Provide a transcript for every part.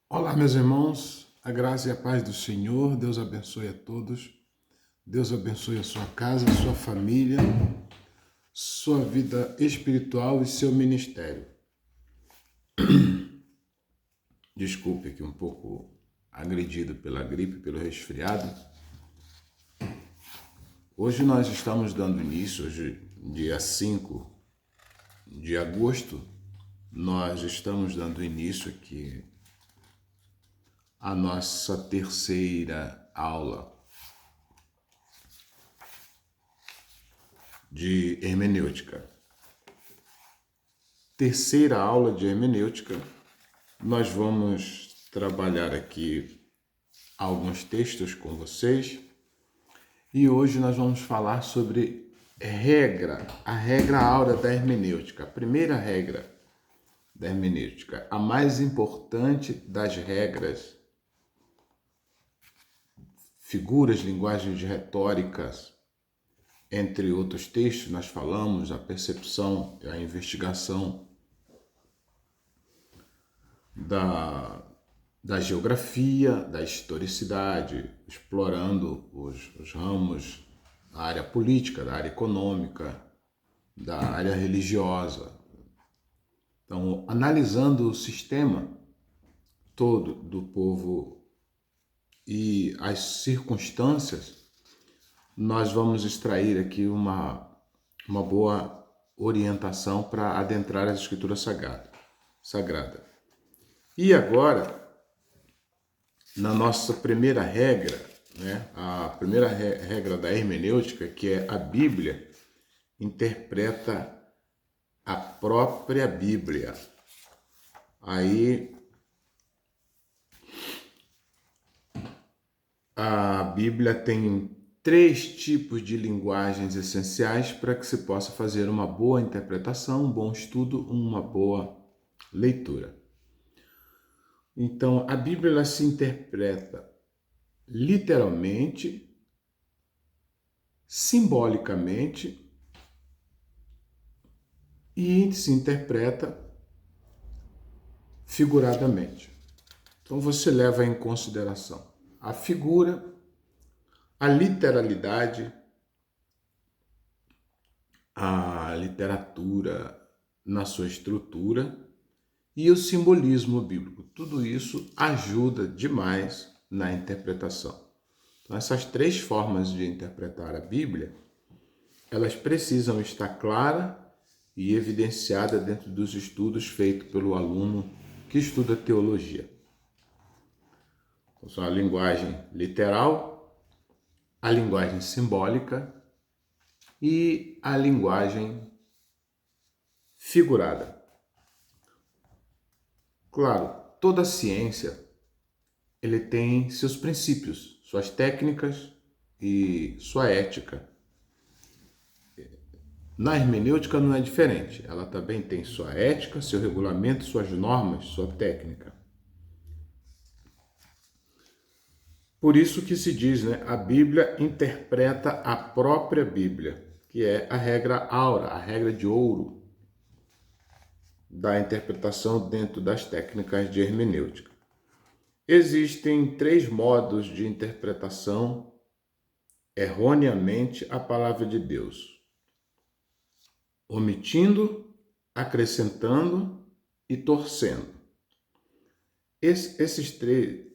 Olá, meus irmãos, a graça e a paz do Senhor, Deus abençoe a todos, Deus abençoe a sua casa, a sua família, sua vida espiritual e seu ministério. Desculpe aqui um pouco agredido pela gripe, pelo resfriado. Hoje nós estamos dando início, hoje dia 5 de agosto, nós estamos dando início aqui à nossa terceira aula de hermenêutica. Terceira aula de hermenêutica, nós vamos trabalhar aqui alguns textos com vocês e hoje nós vamos falar sobre a regra áurea da hermenêutica, a primeira regra da hermenêutica, a mais importante das regras, figuras, linguagens retóricas. Entre outros textos, nós falamos a percepção, a investigação da geografia, da historicidade, explorando os ramos da área política, da área econômica, da área religiosa. Então, analisando o sistema todo do povo e as circunstâncias, nós vamos extrair aqui uma boa orientação para adentrar as escrituras sagradas. E agora, na nossa primeira regra, né, a primeira regra da hermenêutica, que é a Bíblia interpreta a própria Bíblia. Aí, a Bíblia tem 3 tipos de linguagens essenciais para que se possa fazer uma boa interpretação, um bom estudo, uma boa leitura. Então, a Bíblia ela se interpreta literalmente, simbolicamente e se interpreta figuradamente. Então, você leva em consideração a figura, a literalidade, a literatura na sua estrutura e o simbolismo bíblico. Tudo isso ajuda demais na interpretação. Então, essas 3 formas de interpretar a Bíblia, elas precisam estar claras e evidenciadas dentro dos estudos feitos pelo aluno que estuda teologia. Então, são a linguagem literal, a linguagem simbólica e a linguagem figurada. Claro, toda ciência ele tem seus princípios, suas técnicas e sua ética. Na hermenêutica não é diferente. Ela também tem sua ética, seu regulamento, suas normas, sua técnica. Por isso que se diz, né, a Bíblia interpreta a própria Bíblia, que é a regra áurea, a regra de ouro da interpretação dentro das técnicas de hermenêutica. Existem 3 modos de interpretação erroneamente a palavra de Deus: omitindo, acrescentando e torcendo. Esses 3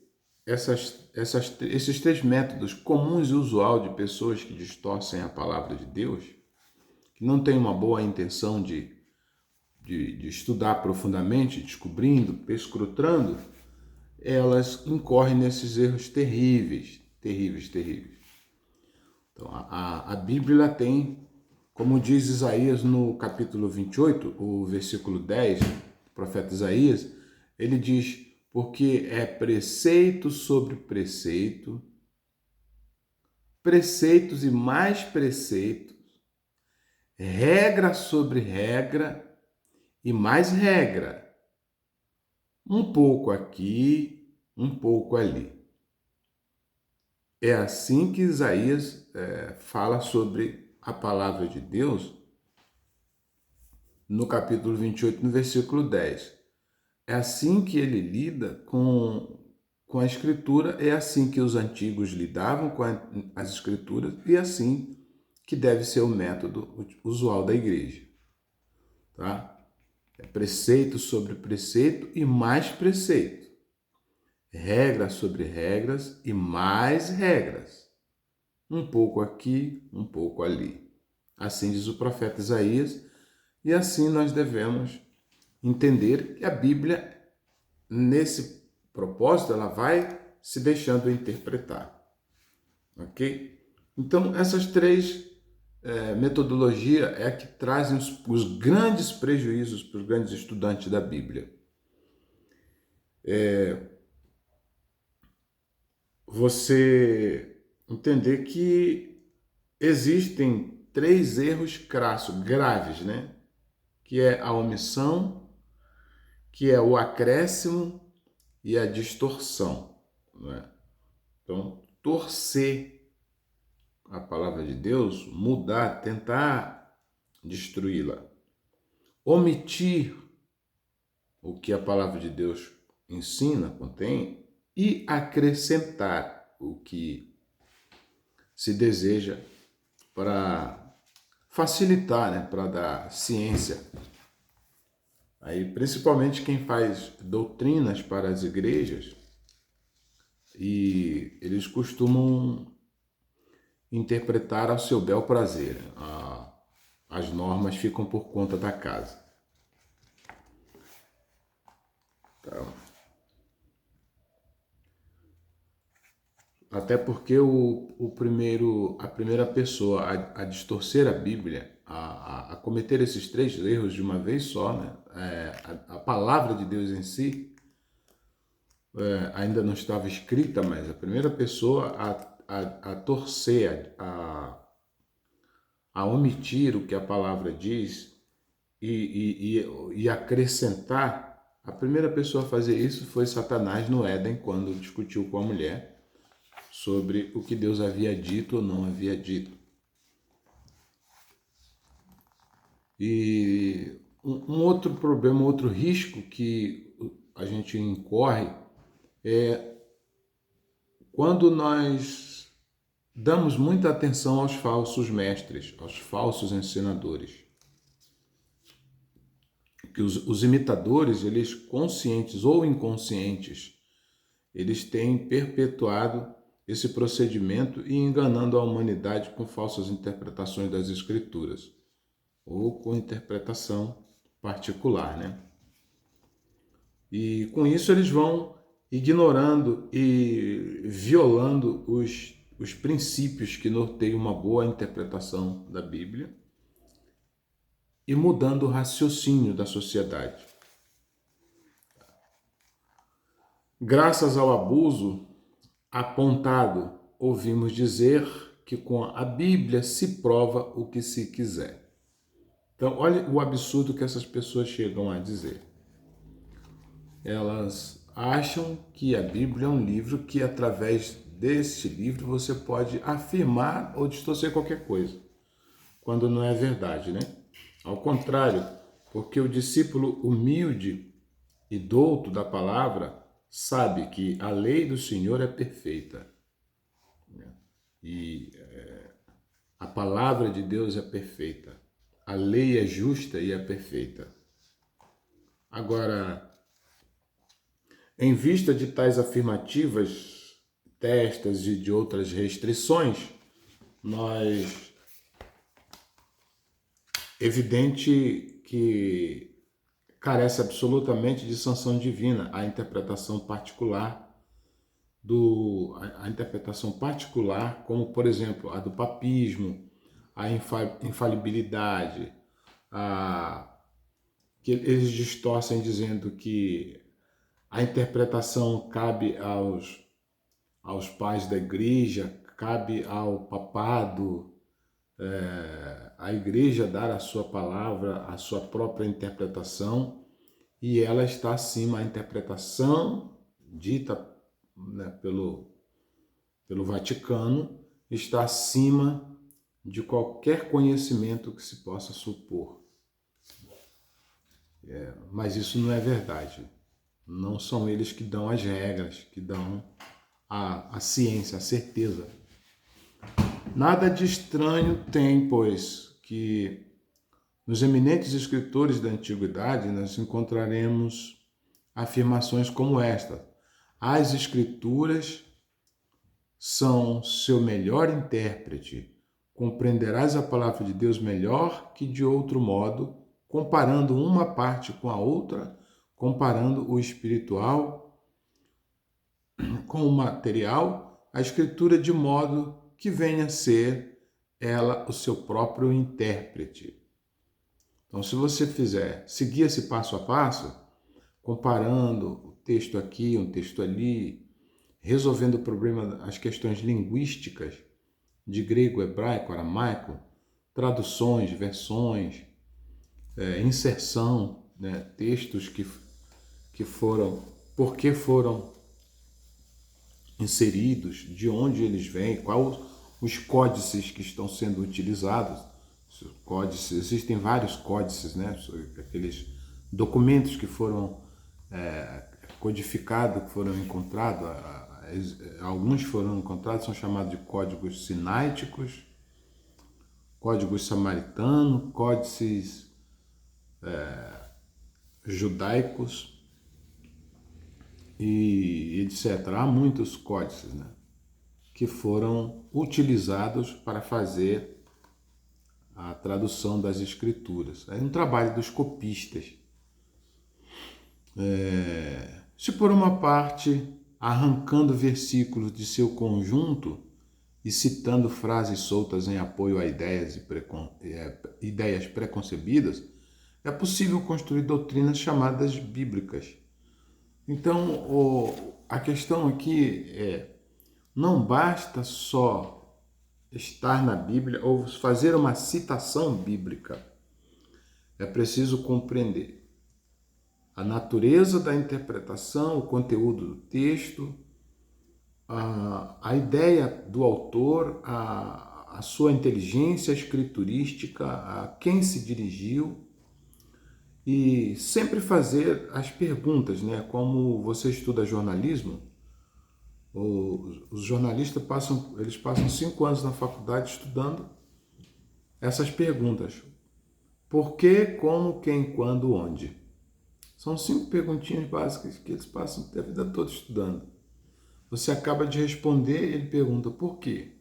métodos comuns e usual de pessoas que distorcem a palavra de Deus, que não têm uma boa intenção de estudar profundamente, descobrindo, perscrutando, elas incorrem nesses erros terríveis. Então, a Bíblia tem, como diz Isaías no capítulo 28, o versículo 10, o profeta Isaías, ele diz: porque é preceito sobre preceito, preceitos e mais preceitos, regra sobre regra e mais regra, um pouco aqui, um pouco ali. É assim que Isaías fala sobre a palavra de Deus no capítulo 28, no versículo 10. É assim que ele lida com a Escritura, é assim que os antigos lidavam com as Escrituras e é assim que deve ser o método usual da igreja. Tá? É preceito sobre preceito e mais preceito. Regras sobre regras e mais regras. Um pouco aqui, um pouco ali. Assim diz o profeta Isaías, e assim nós devemos entender que a Bíblia, nesse propósito, ela vai se deixando interpretar. Ok? Então, essas três metodologias é que trazem os grandes prejuízos para os grandes estudantes da Bíblia. Você entender que existem três erros crassos, graves, né? Que é a omissão, que é o acréscimo e a distorção. Né? Então, torcer a palavra de Deus, mudar, tentar destruí-la. Omitir o que a palavra de Deus ensina, contém, e acrescentar o que se deseja para facilitar, né, para dar ciência. Aí, principalmente quem faz doutrinas para as igrejas, e eles costumam interpretar ao seu bel prazer. As normas ficam por conta da casa. Então, até porque a primeira pessoa a distorcer a Bíblia, a cometer esses três erros de uma vez só, né? A palavra de Deus em si ainda não estava escrita, mas a primeira pessoa a torcer, a omitir o que a palavra diz e acrescentar, a primeira pessoa a fazer isso foi Satanás no Éden, quando discutiu com a mulher sobre o que Deus havia dito ou não havia dito. E um outro problema, um outro risco que a gente incorre é quando nós damos muita atenção aos falsos mestres, aos falsos ensinadores. Que os imitadores, eles conscientes ou inconscientes, eles têm perpetuado esse procedimento e enganando a humanidade com falsas interpretações das Escrituras, ou com interpretação particular, né? E com isso eles vão ignorando e violando os princípios que norteiam uma boa interpretação da Bíblia e mudando o raciocínio da sociedade. Graças ao abuso apontado, ouvimos dizer que com a Bíblia se prova o que se quiser. Então, olha o absurdo que essas pessoas chegam a dizer. Elas acham que a Bíblia é um livro que, através deste livro, você pode afirmar ou distorcer qualquer coisa, quando não é verdade, né? Ao contrário, porque o discípulo humilde e douto da palavra sabe que a lei do Senhor é perfeita. E a palavra de Deus é perfeita. A lei é justa e é perfeita. Agora, em vista de tais afirmativas, destas e de outras restrições, nós evidente que carece absolutamente de sanção divina a interpretação particular a interpretação particular, como por exemplo a do papismo, a infalibilidade, que eles distorcem dizendo que a interpretação cabe aos pais da igreja, cabe ao papado, a igreja dar a sua palavra, a sua própria interpretação, e ela está acima, a interpretação dita, né, pelo Vaticano, está acima de qualquer conhecimento que se possa supor. Mas isso não é verdade. Não são eles que dão as regras, que dão a ciência, a certeza. Nada de estranho tem, pois, que nos eminentes escritores da antiguidade nós encontraremos afirmações como esta: as escrituras são seu melhor intérprete, compreenderás a palavra de Deus melhor que de outro modo, comparando uma parte com a outra, comparando o espiritual com o material, a escritura de modo que venha a ser ela o seu próprio intérprete. Então, se você seguir esse passo a passo, comparando o texto aqui, um texto ali, resolvendo o problema, as questões linguísticas de grego, hebraico, aramaico, traduções, versões, inserção, né, textos que foram, por que foram inseridos, de onde eles vêm, quais os códices que estão sendo utilizados. Códices, existem vários códices, né? Aqueles documentos que foram codificados, que foram encontrados, alguns foram encontrados, são chamados de códigos sináiticos, códigos samaritanos, códices judaicos e etc. Há muitos códices, né, que foram utilizados para fazer a tradução das escrituras. É um trabalho dos copistas. Se por uma parte, arrancando versículos de seu conjunto e citando frases soltas em apoio a ideias preconcebidas, é possível construir doutrinas chamadas bíblicas. Então, a questão aqui não basta só estar na Bíblia ou fazer uma citação bíblica. É preciso compreender a natureza da interpretação, o conteúdo do texto, a ideia do autor, a sua inteligência escriturística, a quem se dirigiu, e sempre fazer as perguntas, né? Como você estuda jornalismo, os jornalistas passam 5 anos na faculdade estudando essas perguntas: por que, como, quem, quando, onde. São 5 perguntinhas básicas que eles passam a vida toda estudando. Você acaba de responder, ele pergunta por quê.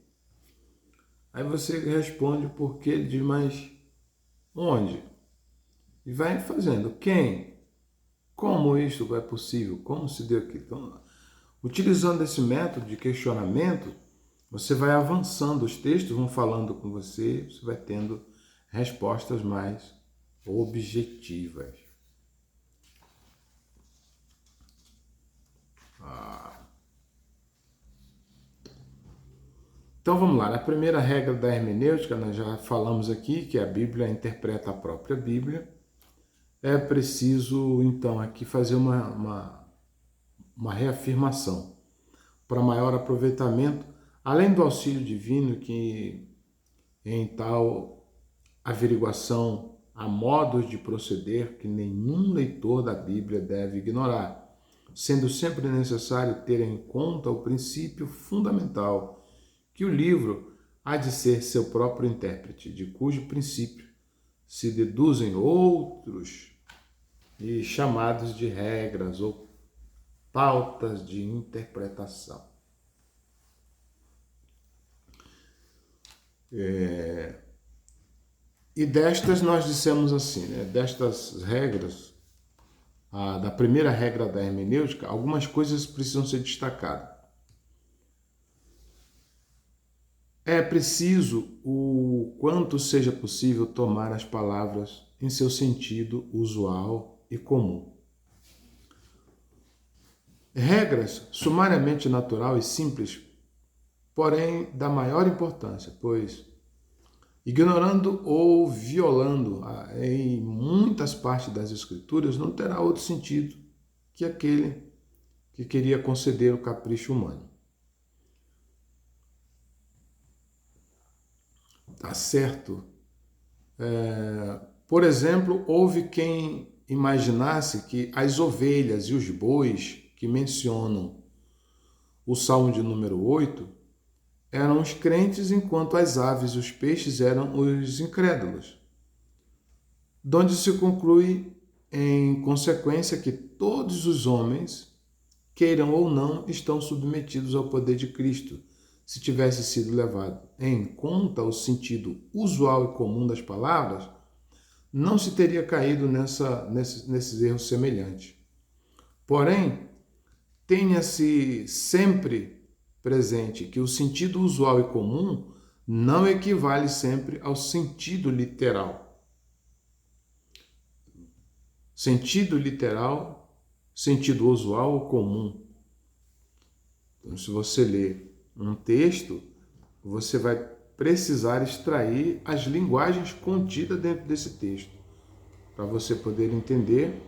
Aí você responde por quê, ele diz, mas onde? E vai fazendo. Quem? Como isso é possível? Como se deu aqui? Então, utilizando esse método de questionamento, você vai avançando, os textos vão falando com você, você vai tendo respostas mais objetivas. Então vamos lá, na primeira regra da hermenêutica, nós já falamos aqui que a Bíblia interpreta a própria Bíblia. É preciso, então, aqui fazer uma reafirmação para maior aproveitamento, além do auxílio divino que em tal averiguação há modos de proceder que nenhum leitor da Bíblia deve ignorar, sendo sempre necessário ter em conta o princípio fundamental que o livro há de ser seu próprio intérprete, de cujo princípio se deduzem outros e chamados de regras ou pautas de interpretação. E destas nós dissemos assim, né? Destas regras, da primeira regra da hermenêutica, algumas coisas precisam ser destacadas. É preciso, o quanto seja possível, tomar as palavras em seu sentido usual e comum. Regras sumariamente natural e simples, porém da maior importância, pois ignorando ou violando em muitas partes das Escrituras não terá outro sentido que aquele que queria conceder o capricho humano. Tá certo? Por exemplo, houve quem imaginasse que as ovelhas e os bois que mencionam o Salmo de número 8 eram os crentes, enquanto as aves e os peixes eram os incrédulos. Donde se conclui, em consequência, que todos os homens, queiram ou não, estão submetidos ao poder de Cristo. Se tivesse sido levado em conta o sentido usual e comum das palavras, não se teria caído nesses erros semelhantes. Porém, tenha-se sempre presente que o sentido usual e comum não equivale sempre ao sentido literal. Sentido literal, sentido usual ou comum. Então, se você ler um texto, você vai precisar extrair as linguagens contidas dentro desse texto, para você poder entender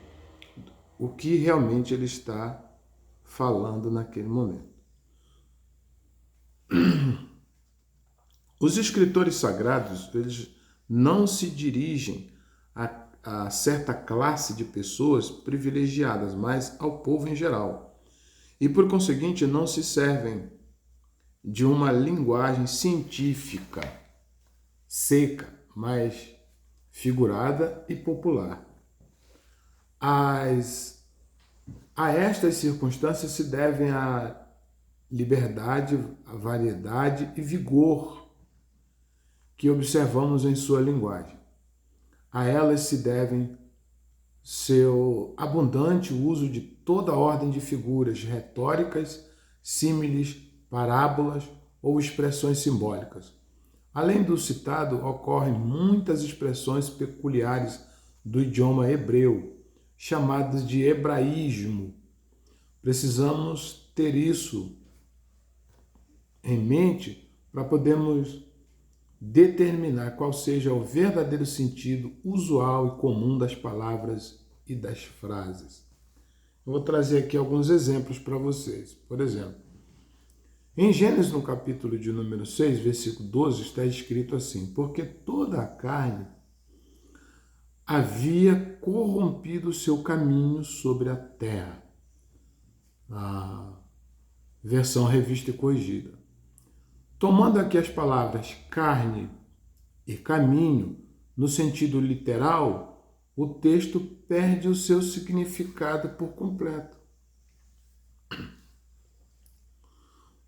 o que realmente ele está falando naquele momento. Os escritores sagrados, eles não se dirigem a certa classe de pessoas privilegiadas, mas ao povo em geral. E, por conseguinte, não se servem de uma linguagem científica, seca, mas figurada e popular. A estas circunstâncias se devem a liberdade, a variedade e vigor que observamos em sua linguagem. A elas se devem seu abundante uso de toda ordem de figuras retóricas, símiles, parábolas ou expressões simbólicas. Além do citado, ocorrem muitas expressões peculiares do idioma hebreu, chamadas de hebraísmo. Precisamos ter isso em mente para podermos determinar qual seja o verdadeiro sentido usual e comum das palavras e das frases. Eu vou trazer aqui alguns exemplos para vocês. Por exemplo, em Gênesis, no capítulo de número 6, versículo 12, está escrito assim: porque toda a carne havia corrompido o seu caminho sobre a terra. A versão revista e corrigida. Tomando aqui as palavras carne e caminho no sentido literal, o texto perde o seu significado por completo.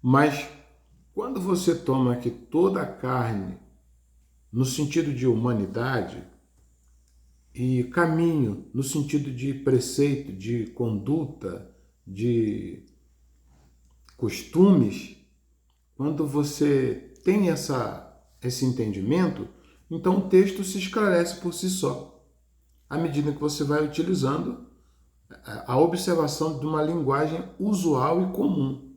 Mas quando você toma aqui toda a carne no sentido de humanidade e caminho no sentido de preceito, de conduta, de costumes, quando você tem esse entendimento, então o texto se esclarece por si só, à medida que você vai utilizando a observação de uma linguagem usual e comum.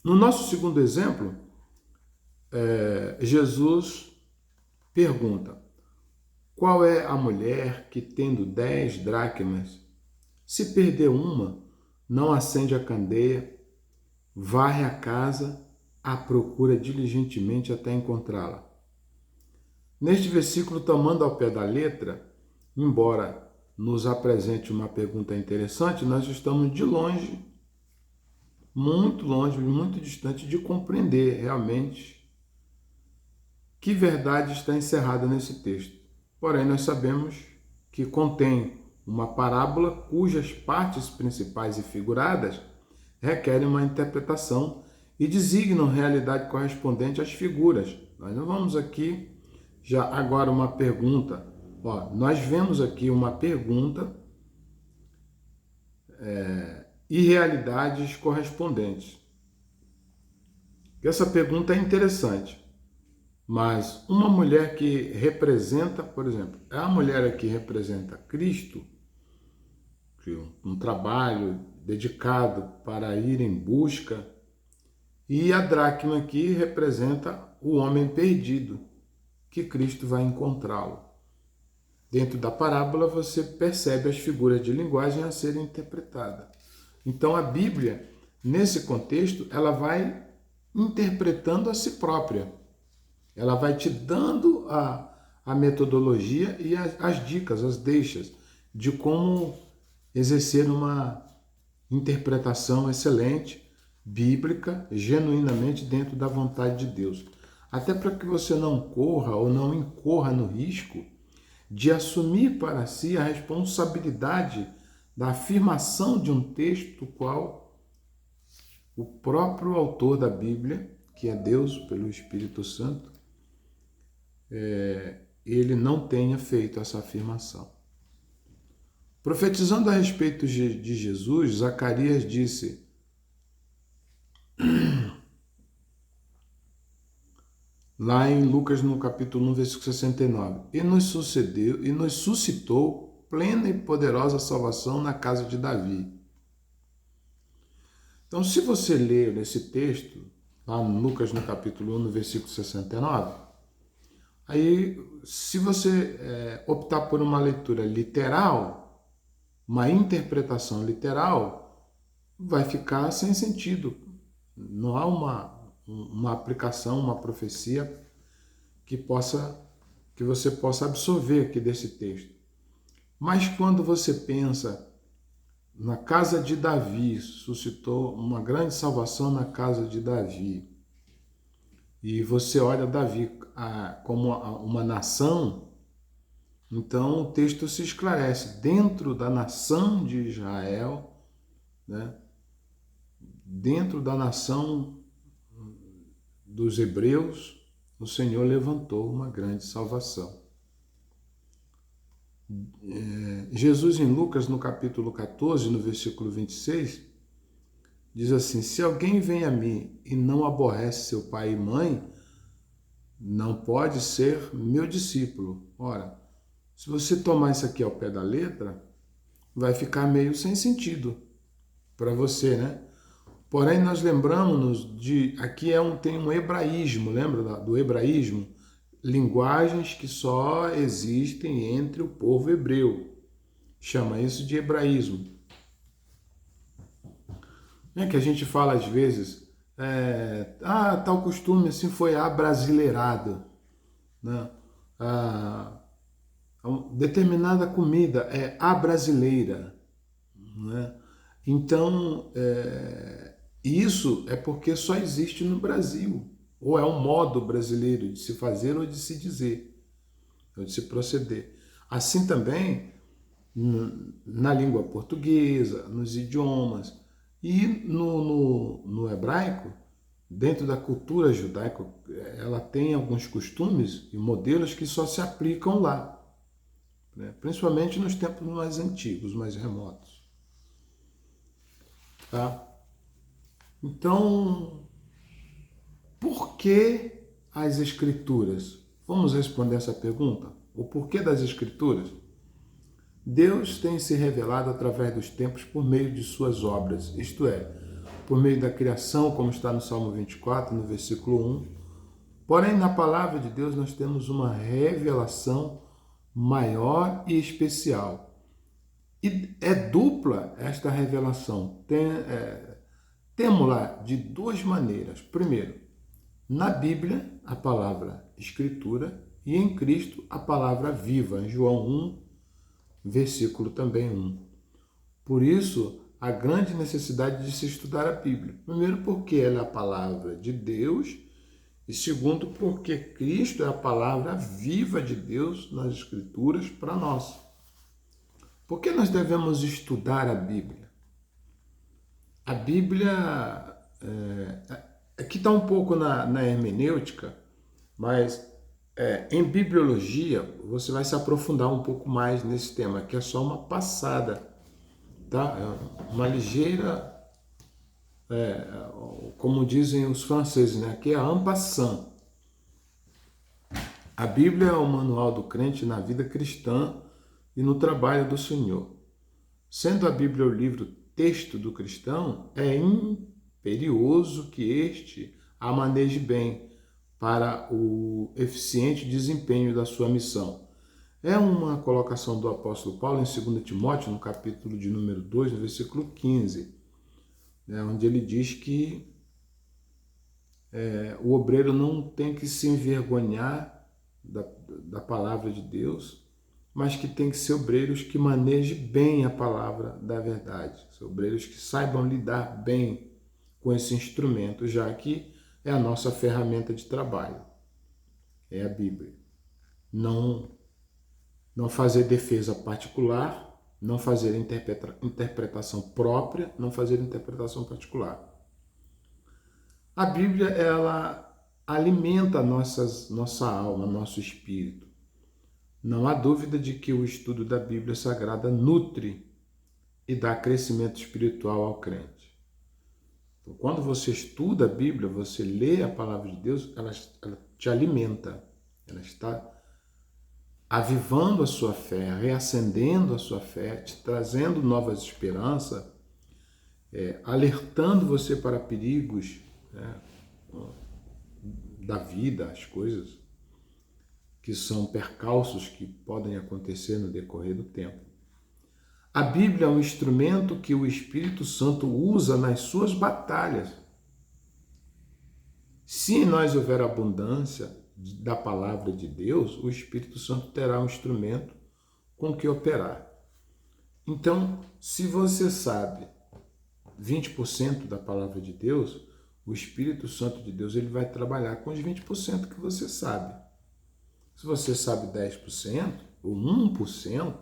No nosso segundo exemplo, Jesus pergunta: qual é a mulher que, tendo 10 dracmas, se perder uma, não acende a candeia, varre a casa, à procura diligentemente até encontrá-la? Neste versículo, tomando ao pé da letra, embora nos apresente uma pergunta interessante, nós estamos de longe, muito distante de compreender realmente que verdade está encerrada nesse texto. Porém, nós sabemos que contém uma parábola cujas partes principais e figuradas requerem uma interpretação e designam realidade correspondente às figuras. Nós não vamos aqui já agora uma pergunta. Nós vemos aqui uma pergunta e realidades correspondentes. Essa pergunta é interessante, mas uma mulher que representa, por exemplo, é a mulher que representa Cristo, um trabalho dedicado para ir em busca, e a dracma aqui representa o homem perdido, que Cristo vai encontrá-lo. Dentro da parábola você percebe as figuras de linguagem a serem interpretadas. Então a Bíblia, nesse contexto, ela vai interpretando a si própria. Ela vai te dando a metodologia e as dicas, as deixas de como exercer uma interpretação excelente, bíblica, genuinamente dentro da vontade de Deus. Até para que você não corra ou não incorra no risco de assumir para si a responsabilidade da afirmação de um texto qual o próprio autor da Bíblia, que é Deus pelo Espírito Santo, ele não tenha feito essa afirmação. Profetizando a respeito de Jesus, Zacarias disse: lá em Lucas, no capítulo 1, versículo 69, e nos suscitou plena e poderosa salvação na casa de Davi. Então, se você ler esse texto, lá em Lucas, no capítulo 1, no versículo 69, aí, se você optar por uma leitura literal, uma interpretação literal, vai ficar sem sentido. Não há uma aplicação, uma profecia que você possa absorver aqui desse texto. Mas quando você pensa na casa de Davi, suscitou uma grande salvação na casa de Davi, e você olha Davi como uma nação, então o texto se esclarece. Dentro da nação de Israel, né, dentro da nação dos hebreus, o Senhor levantou uma grande salvação. Jesus, em Lucas, no capítulo 14, no versículo 26, diz assim: se alguém vem a mim e não aborrece seu pai e mãe, não pode ser meu discípulo. Ora, se você tomar isso aqui ao pé da letra, vai ficar meio sem sentido para você, né? Porém, nós lembramos-nos de... Aqui tem um hebraísmo, lembra do hebraísmo? Linguagens que só existem entre o povo hebreu. Chama isso de hebraísmo. É que a gente fala às vezes, tal costume assim foi abrasileirado, né? Determinada comida é abrasileira, né? Então, isso é porque só existe no Brasil, ou é um modo brasileiro de se fazer ou de se dizer, ou de se proceder. Assim também na língua portuguesa, nos idiomas e no hebraico, dentro da cultura judaica, ela tem alguns costumes e modelos que só se aplicam lá, né? Principalmente nos tempos mais antigos, mais remotos. Tá? Então, por que as Escrituras? Vamos responder essa pergunta? O porquê das Escrituras? Deus tem se revelado através dos tempos por meio de suas obras, isto é, por meio da criação, como está no Salmo 24, no versículo 1. Porém, na palavra de Deus nós temos uma revelação maior e especial. E é dupla esta revelação. Temos-la de duas maneiras. Primeiro, na Bíblia, a palavra Escritura, e em Cristo, a palavra viva, em João 1, versículo também 1. Por isso, a grande necessidade de se estudar a Bíblia. Primeiro, porque ela é a palavra de Deus, e segundo, porque Cristo é a palavra viva de Deus nas Escrituras para nós. Por que nós devemos estudar a Bíblia? A Bíblia, aqui está um pouco na hermenêutica, mas em bibliologia você vai se aprofundar um pouco mais nesse tema, que é só uma passada, tá? Uma ligeira, como dizem os franceses, né? Que é en passant. A Bíblia é o manual do crente na vida cristã e no trabalho do Senhor. Sendo a Bíblia o livro texto do cristão, é imperioso que este a maneje bem para o eficiente desempenho da sua missão. É uma colocação do apóstolo Paulo em 2 Timóteo, no capítulo de número 2, no versículo 15, onde ele diz que o obreiro não tem que se envergonhar da palavra de Deus, mas que tem que ser obreiros que manejem bem a palavra da verdade, obreiros que saibam lidar bem com esse instrumento, já que é a nossa ferramenta de trabalho, é a Bíblia. Não fazer defesa particular, não fazer interpretação própria, não fazer interpretação particular. A Bíblia, ela alimenta nossa alma, nosso espírito. Não há dúvida de que o estudo da Bíblia Sagrada nutre e dá crescimento espiritual ao crente. Então, quando você estuda a Bíblia, você lê a palavra de Deus, ela te alimenta, ela está avivando a sua fé, reacendendo a sua fé, te trazendo novas esperanças, alertando você para perigos, né, da vida, as coisas que são percalços que podem acontecer no decorrer do tempo. A Bíblia é um instrumento que o Espírito Santo usa nas suas batalhas. Se em nós houver abundância da palavra de Deus, o Espírito Santo terá um instrumento com que operar. Então, se você sabe 20% da palavra de Deus, o Espírito Santo de Deus ele vai trabalhar com os 20% que você sabe. Se você sabe 10% ou 1%,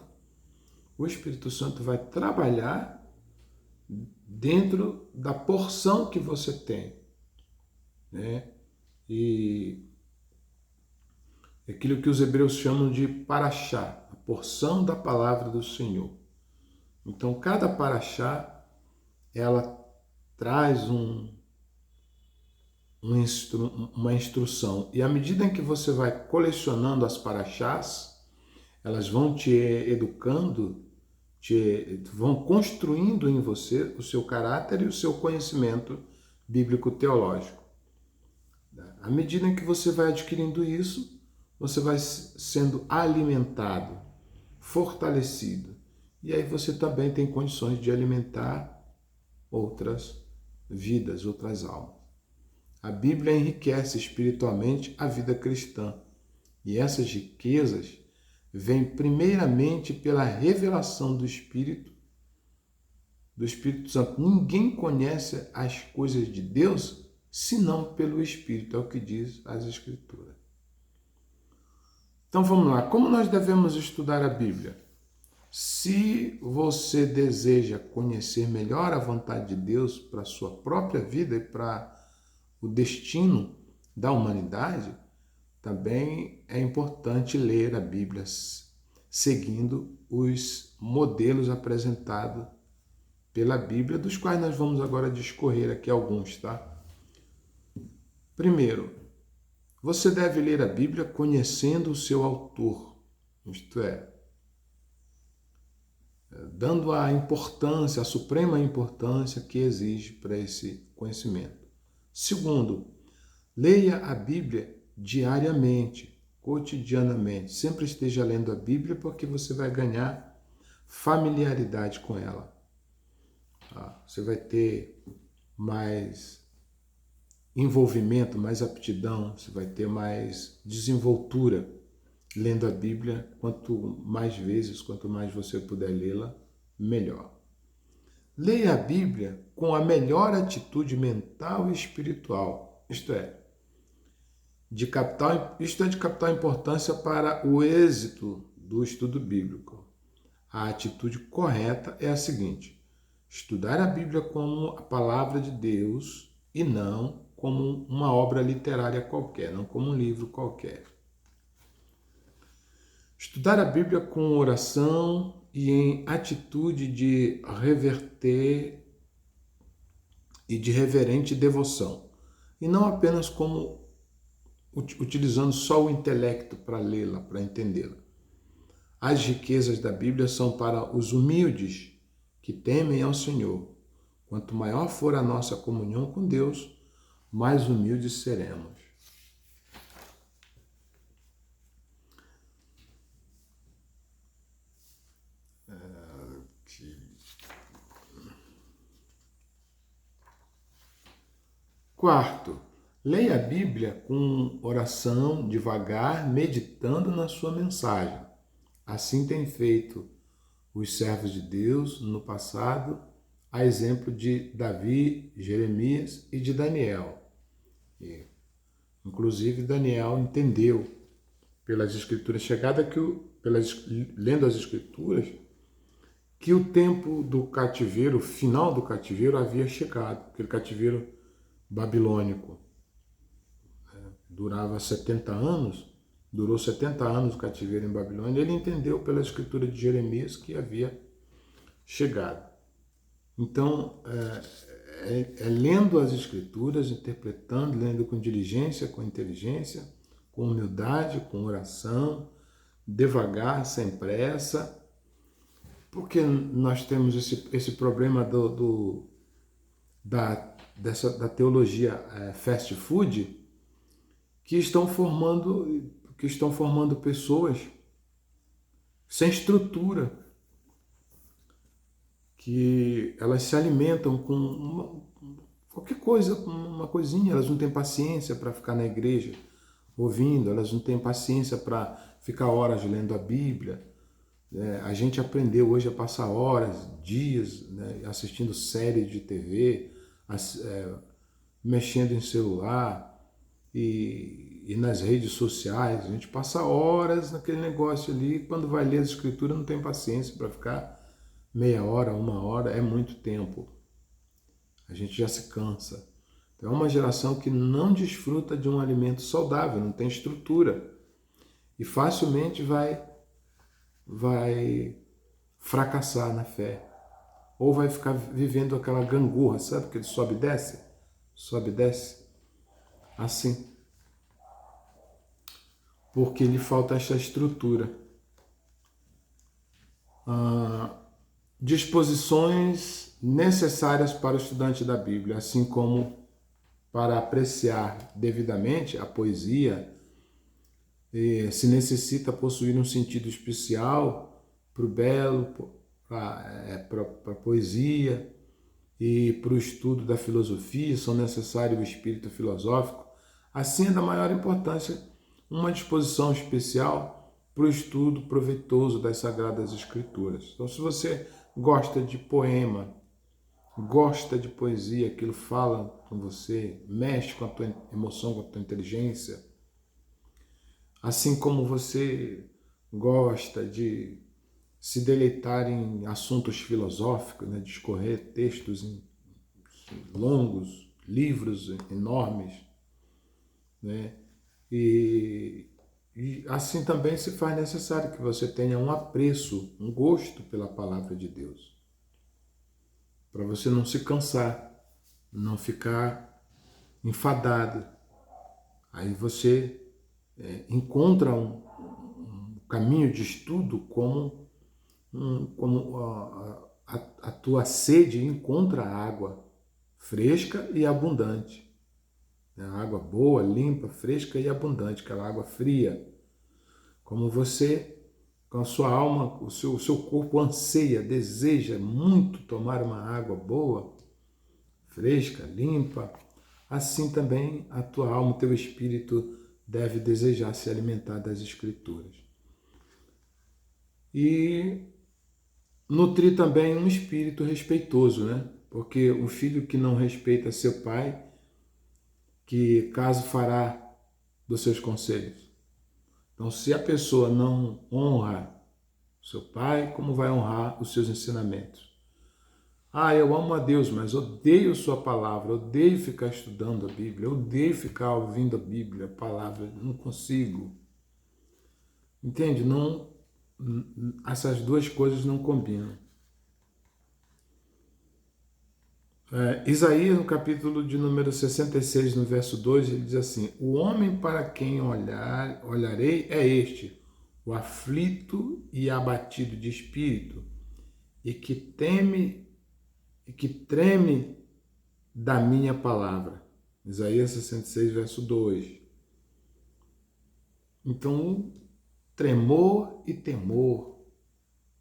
o Espírito Santo vai trabalhar dentro da porção que você tem, né? E aquilo que os hebreus chamam de paraxá, a porção da palavra do Senhor. Então, cada paraxá, ela traz uma instrução. E à medida em que você vai colecionando as paraxás, elas vão te educando, vão construindo em você o seu caráter e o seu conhecimento bíblico-teológico. À medida em que você vai adquirindo isso, você vai sendo alimentado, fortalecido. E aí você também tem condições de alimentar outras vidas, outras almas. A Bíblia enriquece espiritualmente a vida cristã. E essas riquezas vêm primeiramente pela revelação do Espírito Santo. Ninguém conhece as coisas de Deus senão pelo Espírito, é o que diz as Escrituras. Então vamos lá, como nós devemos estudar a Bíblia? Se você deseja conhecer melhor a vontade de Deus para a sua própria vida e para o destino da humanidade, também é importante ler a Bíblia seguindo os modelos apresentados pela Bíblia, dos quais nós vamos agora discorrer aqui alguns, tá? Primeiro, você deve ler a Bíblia conhecendo o seu autor, isto é, dando a importância, a suprema importância que exige para esse conhecimento. Segundo, leia a Bíblia diariamente, cotidianamente. Sempre esteja lendo a Bíblia porque você vai ganhar familiaridade com ela. Você vai ter mais envolvimento, mais aptidão, você vai ter mais desenvoltura lendo a Bíblia. Quanto mais vezes, quanto mais você puder lê-la, melhor. Leia a Bíblia com a melhor atitude mental e espiritual, isto é de capital importância para o êxito do estudo bíblico. A atitude correta é a seguinte: estudar a Bíblia como a palavra de Deus e não como uma obra literária qualquer, não como um livro qualquer. Estudar a Bíblia com oração e em atitude de reverter e de reverente devoção, e não apenas como utilizando só o intelecto para lê-la, para entendê-la. As riquezas da Bíblia são para os humildes que temem ao Senhor. Quanto maior for a nossa comunhão com Deus, mais humildes seremos. Quarto, Leia a Bíblia com oração, devagar, meditando na sua mensagem. Assim tem feito os servos de Deus no passado, a exemplo de Davi, Jeremias e de Daniel. E, inclusive, Daniel entendeu pelas Escrituras chegada lendo as Escrituras, que o tempo do cativeiro, o final do cativeiro havia chegado, aquele cativeiro babilônico. Durava 70 anos, durou 70 anos o cativeiro em Babilônia, ele entendeu pela escritura de Jeremias que havia chegado. Então, lendo as escrituras, interpretando, lendo com diligência, com inteligência, com humildade, com oração, devagar, sem pressa, porque nós temos esse problema da teologia fast food, que estão formando pessoas sem estrutura, que elas se alimentam com qualquer coisa, com uma coisinha, elas não têm paciência para ficar na igreja ouvindo, elas não têm paciência para ficar horas lendo a Bíblia. A gente aprendeu hoje a passar horas, dias, né, assistindo séries de TV, mexendo em celular e nas redes sociais. A gente passa horas naquele negócio ali, quando vai ler as escrituras não tem paciência para ficar meia hora, uma hora, é muito tempo. A gente já se cansa. Então é uma geração que não desfruta de um alimento saudável, não tem estrutura e facilmente vai fracassar na fé, ou vai ficar vivendo aquela gangorra, sabe? Que ele sobe e desce, assim, porque lhe falta essa estrutura. Disposições necessárias para o estudante da Bíblia, assim como para apreciar devidamente a poesia, se necessita possuir um sentido especial para o belo, para a poesia e para o estudo da filosofia, são necessários o espírito filosófico. Assim é da maior importância uma disposição especial para o estudo proveitoso das Sagradas Escrituras. Então, se você gosta de poema, gosta de poesia, aquilo fala com você, mexe com a tua emoção, com a tua inteligência, assim como você gosta de se deleitar em assuntos filosóficos, né, discorrer textos longos, livros enormes, né, e assim também se faz necessário que você tenha um apreço, um gosto pela palavra de Deus, para você não se cansar, não ficar enfadado. Aí você encontra um caminho de estudo como a tua sede encontra água fresca e abundante. Água boa, limpa, fresca e abundante, aquela água fria. Como você, com a sua alma, o seu corpo anseia, deseja muito tomar uma água boa, fresca, limpa, assim também a tua alma, o teu espírito deve desejar se alimentar das Escrituras. E nutrir também um espírito respeitoso, né? Porque o filho que não respeita seu pai, que caso fará dos seus conselhos? Então, se a pessoa não honra seu pai, como vai honrar os seus ensinamentos? Eu amo a Deus, mas odeio sua palavra, odeio ficar estudando a Bíblia, odeio ficar ouvindo a Bíblia, a palavra, não consigo. Entende? Não, essas duas coisas não combinam. Isaías, no capítulo de número 66, no verso 2, ele diz assim: o homem para quem olharei é este, o aflito e abatido de espírito, e que treme da minha palavra. Isaías 66, verso 2. Então, tremor e temor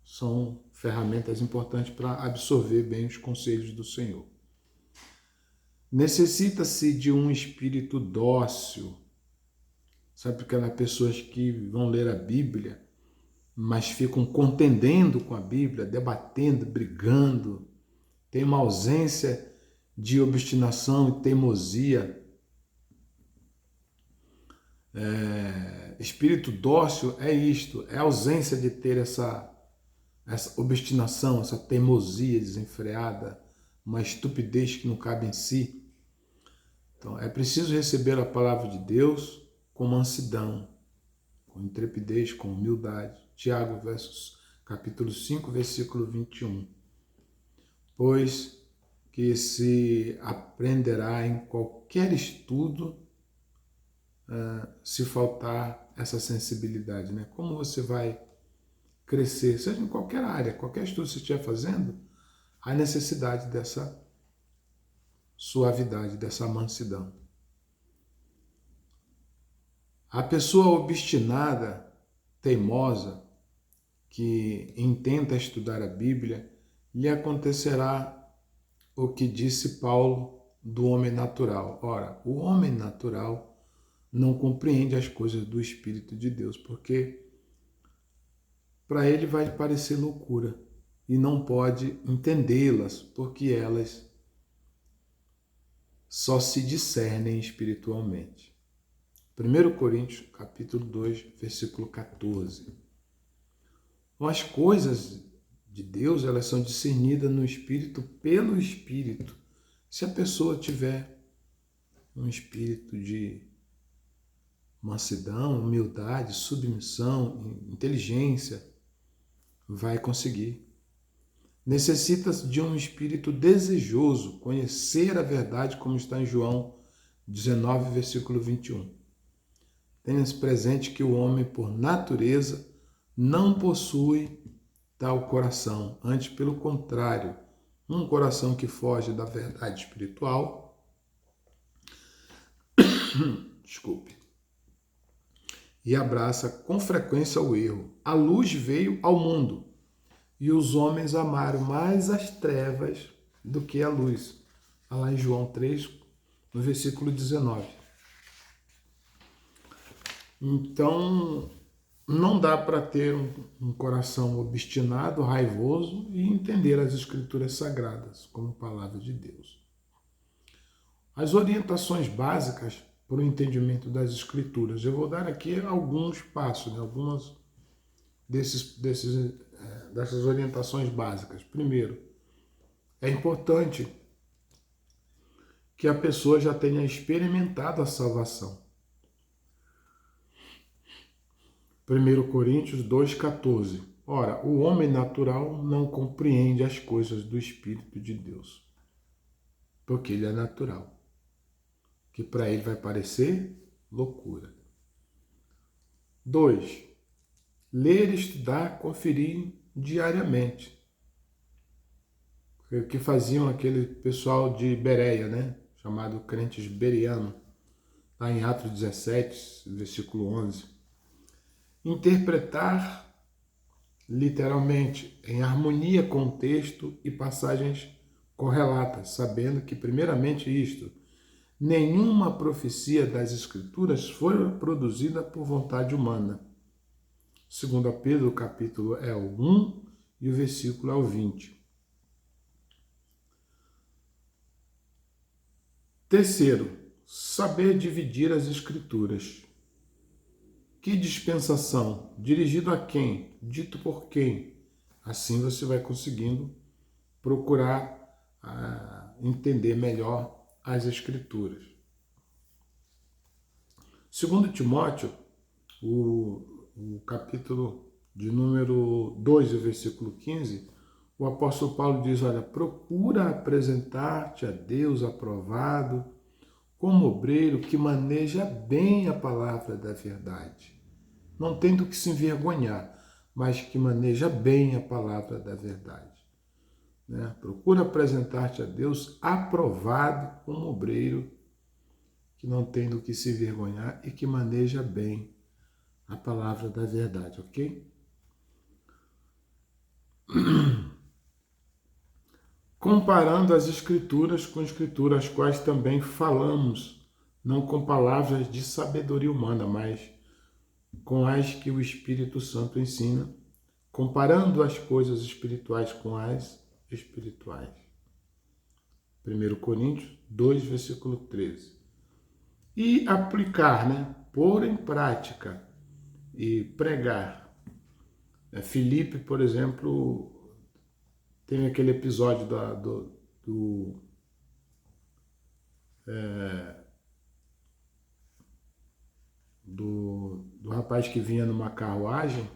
são ferramentas importantes para absorver bem os conselhos do Senhor. Necessita-se de um espírito dócil. Sabe aquelas pessoas que vão ler a Bíblia, mas ficam contendendo com a Bíblia, debatendo, brigando, tem uma ausência de obstinação e teimosia. Espírito dócil é isto, é a ausência de ter essa obstinação, essa teimosia desenfreada, uma estupidez que não cabe em si. Então, é preciso receber a palavra de Deus com mansidão, com intrepidez, com humildade. Tiago, capítulo 5, versículo 21. Pois que se aprenderá em qualquer estudo se faltar essa sensibilidade, né? Como você vai crescer, seja em qualquer área, qualquer estudo que você estiver fazendo, há necessidade dessa suavidade, dessa mansidão. A pessoa obstinada, teimosa, que intenta estudar a Bíblia, lhe acontecerá o que disse Paulo do homem natural. Ora, o homem natural não compreende as coisas do Espírito de Deus, porque para ele vai parecer loucura e não pode entendê-las, porque elas só se discernem espiritualmente. 1 Coríntios, capítulo 2, versículo 14. As coisas de Deus, elas são discernidas no Espírito pelo Espírito. Se a pessoa tiver um espírito de mansidão, humildade, submissão, inteligência, vai conseguir. Necessita de um espírito desejoso, conhecer a verdade, como está em João 19, versículo 21. Tenha-se presente que o homem, por natureza, não possui tal coração. Antes, pelo contrário, um coração que foge da verdade espiritual, desculpe, e abraça com frequência o erro. A luz veio ao mundo e os homens amaram mais as trevas do que a luz. Está lá em João 3, no versículo 19. Então, não dá para ter um coração obstinado, raivoso e entender as Escrituras Sagradas como palavra de Deus. As orientações básicas para o entendimento das Escrituras. Eu vou dar aqui alguns passos, né? Algumas dessas orientações básicas. Primeiro, é importante que a pessoa já tenha experimentado a salvação. 1 Coríntios 2,14. Ora, o homem natural não compreende as coisas do Espírito de Deus, porque ele é natural, que para ele vai parecer loucura. 2. Ler, estudar, conferir diariamente. O que faziam aquele pessoal de Bereia, né? Chamado crentes bereanos, lá em Atos 17, versículo 11. Interpretar literalmente, em harmonia com o texto e passagens correlatas, sabendo que, primeiramente, isto, nenhuma profecia das Escrituras foi produzida por vontade humana. 2 Pedro, o capítulo é o 1 e o versículo é o 20. Terceiro, saber dividir as Escrituras. Que dispensação? Dirigido a quem? Dito por quem? Assim você vai conseguindo procurar entender melhor as Escrituras. Segundo Timóteo, o capítulo de número 2, o versículo 15, o apóstolo Paulo diz, olha, procura apresentar-te a Deus aprovado, como obreiro que maneja bem a palavra da verdade. Não tem do que se envergonhar, mas que maneja bem a palavra da verdade. Né? Procura apresentar-te a Deus aprovado como obreiro que não tem do que se envergonhar e que maneja bem a palavra da verdade, ok? comparando as Escrituras com Escrituras, as quais também falamos, não com palavras de sabedoria humana, mas com as que o Espírito Santo ensina, comparando as coisas espirituais com as espirituais. 1 Coríntios 2, versículo 13. E aplicar, pôr em prática e pregar. Filipe, por exemplo, tem aquele episódio do rapaz que vinha numa carruagem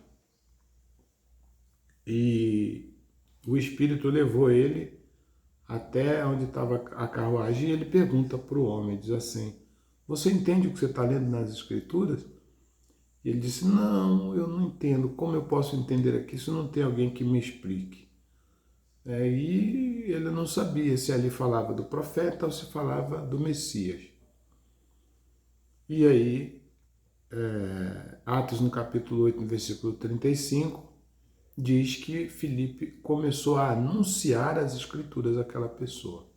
e o Espírito levou ele até onde estava a carruagem e ele pergunta para o homem, diz assim, você entende o que você está lendo nas Escrituras? E ele disse, não, eu não entendo, como eu posso entender aqui se não tem alguém que me explique? E ele não sabia se ali falava do profeta ou se falava do Messias. E aí, Atos no capítulo 8, no versículo 35, diz que Filipe começou a anunciar as Escrituras àquela pessoa.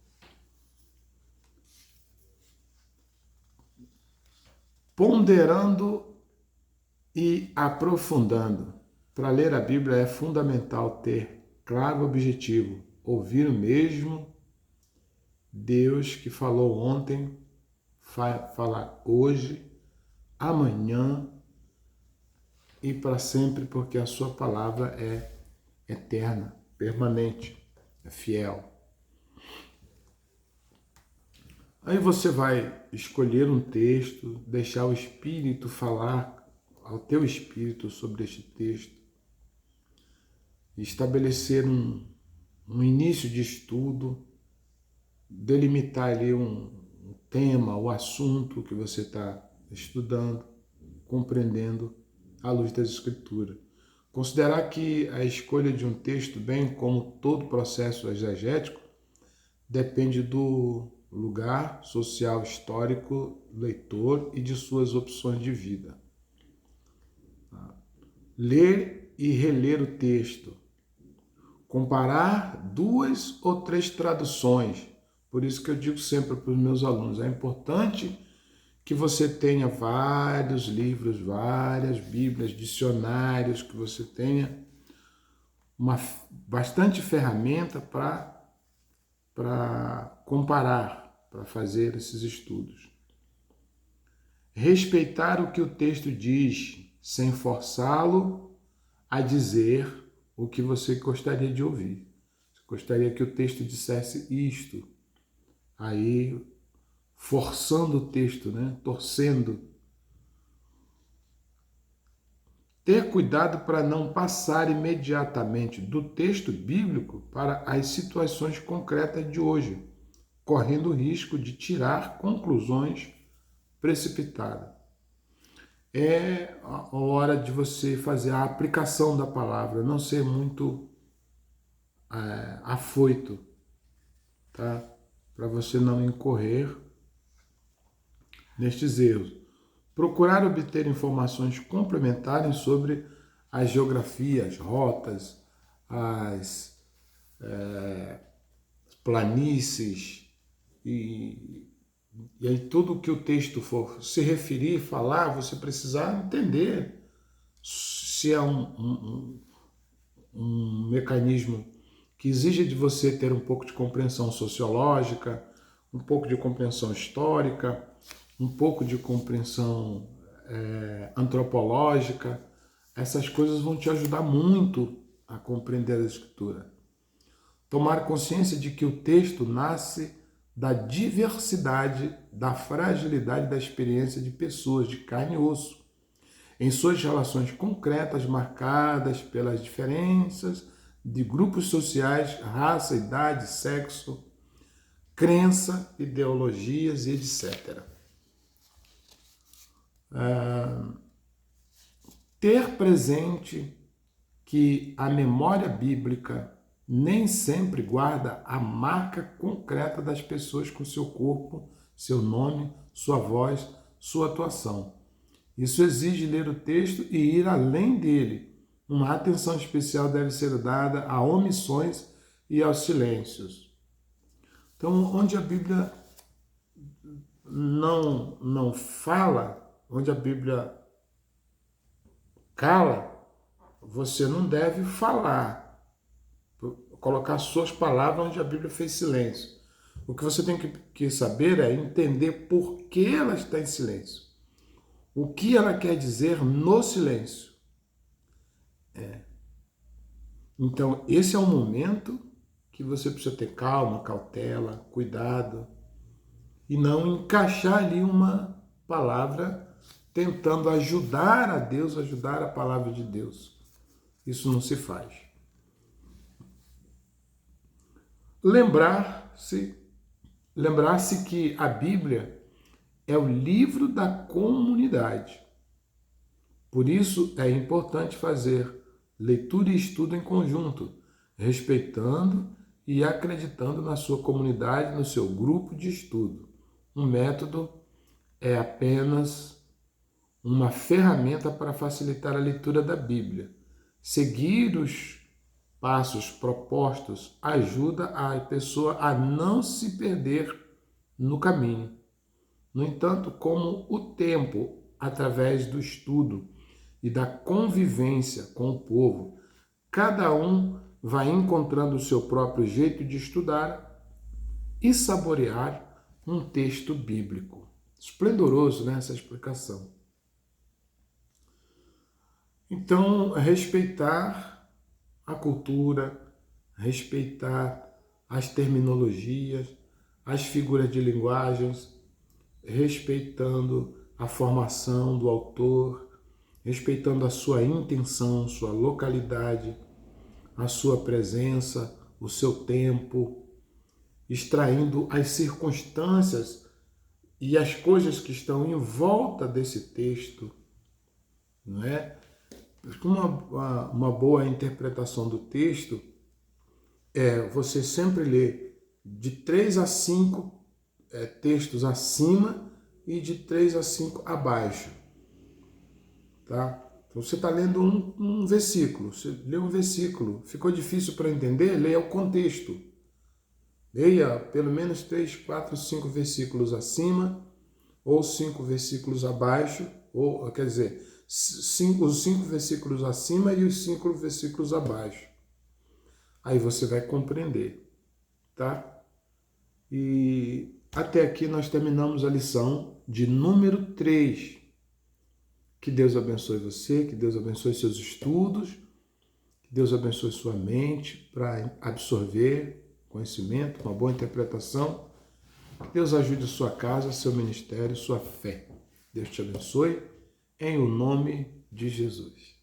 Ponderando e aprofundando. Para ler a Bíblia é fundamental ter claro o objetivo, ouvir o mesmo Deus que falou ontem, falar hoje, amanhã e para sempre, porque a sua palavra é eterna, permanente, é fiel. Aí você vai escolher um texto, deixar o Espírito falar ao teu espírito sobre este texto, estabelecer um início de estudo, delimitar ali um tema, o assunto que você está estudando, compreendendo à luz das Escrituras. Considerar que a escolha de um texto, bem como todo processo exegético, depende do lugar social, histórico, leitor e de suas opções de vida. Ler e reler o texto. Comparar 2 ou 3 traduções. Por isso que eu digo sempre para os meus alunos, é importante que você tenha vários livros, várias bíblias, dicionários, que você tenha bastante ferramenta para comparar, para fazer esses estudos. Respeitar o que o texto diz, sem forçá-lo a dizer o que você gostaria de ouvir. Você gostaria que o texto dissesse isto, aí forçando o texto, torcendo. Ter cuidado para não passar imediatamente do texto bíblico para as situações concretas de hoje, correndo o risco de tirar conclusões precipitadas. É a hora de você fazer a aplicação da palavra, não ser muito afoito, tá? Para você não incorrer nestes erros. Procurar obter informações complementares sobre as geografias, rotas, as planícies e aí tudo que o texto for se referir, falar, você precisar entender se é um mecanismo que exige de você ter um pouco de compreensão sociológica, um pouco de compreensão histórica, um pouco de compreensão antropológica. Essas coisas vão te ajudar muito a compreender a Escritura. Tomar consciência de que o texto nasce da diversidade, da fragilidade da experiência de pessoas de carne e osso, em suas relações concretas marcadas pelas diferenças de grupos sociais, raça, idade, sexo, crença, ideologias e etc. Ter presente que a memória bíblica nem sempre guarda a marca concreta das pessoas com seu corpo, seu nome, sua voz, sua atuação. Isso exige ler o texto e ir além dele. Uma atenção especial deve ser dada a omissões e aos silêncios. Então, onde a Bíblia não fala, onde a Bíblia cala, você não deve falar, colocar suas palavras onde a Bíblia fez silêncio. O que você tem que saber é entender por que ela está em silêncio. O que ela quer dizer no silêncio. Então, esse é o momento que você precisa ter calma, cautela, cuidado, e não encaixar ali uma palavra tentando ajudar a Deus, ajudar a palavra de Deus. Isso não se faz. Lembrar-se que a Bíblia é o livro da comunidade. Por isso é importante fazer leitura e estudo em conjunto, respeitando e acreditando na sua comunidade, no seu grupo de estudo. Um método é apenas uma ferramenta para facilitar a leitura da Bíblia. Seguir os passos propostos ajuda a pessoa a não se perder no caminho. No entanto, como o tempo, através do estudo e da convivência com o povo, cada um vai encontrando o seu próprio jeito de estudar e saborear um texto bíblico. Esplendoroso, né, essa explicação. Então, respeitar a cultura, respeitar as terminologias, as figuras de linguagens, respeitando a formação do autor, respeitando a sua intenção, sua localidade, a sua presença, o seu tempo, extraindo as circunstâncias e as coisas que estão em volta desse texto, não é? Uma boa interpretação do texto é você sempre ler de 3 a 5 textos acima e de 3 a 5 abaixo. Tá? Então você está lendo um versículo, você lê um versículo, ficou difícil para entender? Leia o contexto. Leia pelo menos 3, 4, 5 versículos acima ou 5 versículos abaixo, ou quer dizer, os 5 versículos acima e os 5 versículos abaixo. Aí você vai compreender, tá? E até aqui nós terminamos a lição de número 3. Que Deus abençoe você, que Deus abençoe seus estudos, que Deus abençoe sua mente para absorver conhecimento, uma boa interpretação. Que Deus ajude sua casa, seu ministério, sua fé. Deus te abençoe, em o nome de Jesus.